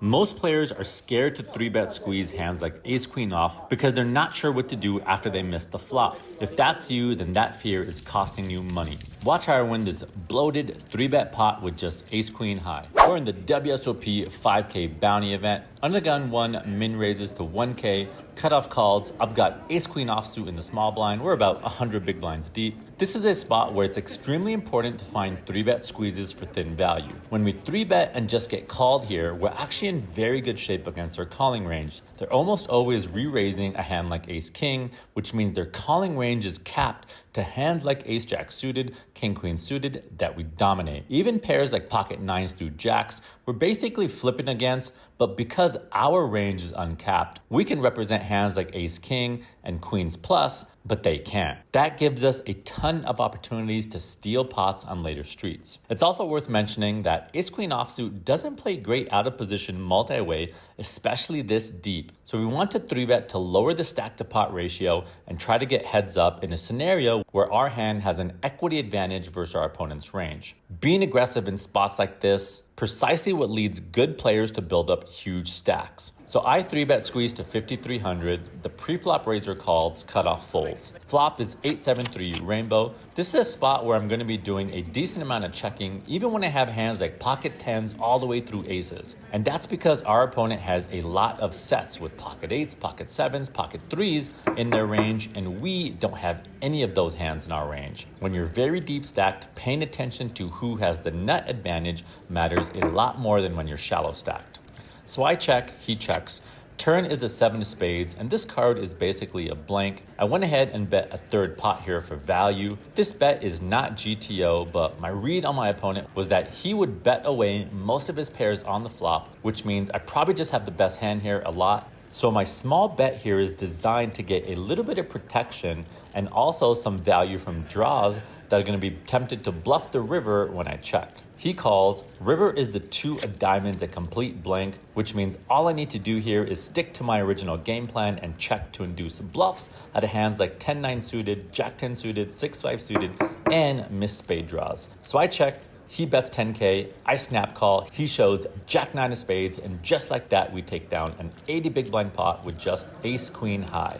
Most players are scared to 3-bet squeeze hands like ace queen off because they're not sure what to do after they miss the flop. If that's you, then that fear is costing you money. Watch how I win this bloated 3-bet pot with just ace queen high. We're in the WSOP 5K bounty event. Under the gun 1 min raises to 1K. Cutoff calls. I've got ace queen offsuit in the small blind. We're about 100 big blinds deep. This is a spot where it's extremely important to find 3-bet squeezes for thin value. When we 3-bet and just get called here, we're actually in very good shape against their calling range. They're almost always re-raising a hand like ace king, which means their calling range is capped to hands like ace jack suited, king queen suited that we dominate. Even pairs like pocket nines through jacks, we're basically flipping against, but because our range is uncapped, we can represent hands like ace king and queens plus, but they can't. That gives us a ton of opportunities to steal pots on later streets. It's also worth mentioning that ace queen offsuit doesn't play great out of position multi-way, especially this deep. So we want to 3-bet to lower the stack to pot ratio and try to get heads up in a scenario where our hand has an equity advantage versus our opponent's range. Being aggressive in spots like this, precisely what leads good players to build up huge stacks. So I 3-bet squeeze to 5,300, the pre-flop raiser calls, cutoff folds. Flop is 873 rainbow. This is a spot where I'm going to be doing a decent amount of checking, even when I have hands like pocket tens all the way through aces. And that's because our opponent has a lot of sets with pocket eights, pocket sevens, pocket threes in their range, and we don't have any of those hands in our range. When you're very deep stacked, paying attention to who has the nut advantage matters a lot more than when you're shallow stacked. So I check, he checks. Turn is a 7 of spades, and this card is basically a blank. I went ahead and bet a third pot here for value. This bet is not GTO, but my read on my opponent was that he would bet away most of his pairs on the flop, which means I probably just have the best hand here a lot. So my small bet here is designed to get a little bit of protection and also some value from draws that are going to be tempted to bluff the river when I check. He calls. River is the 2 of diamonds, a complete blank, which means all I need to do here is stick to my original game plan and check to induce bluffs out of hands like 10-9 suited, jack-10 suited, 6-5 suited, and missed spade draws. So I check. He bets 10K, I snap call, he shows jack-9 of spades, and just like that, we take down an 80 big blind pot with just ace queen high.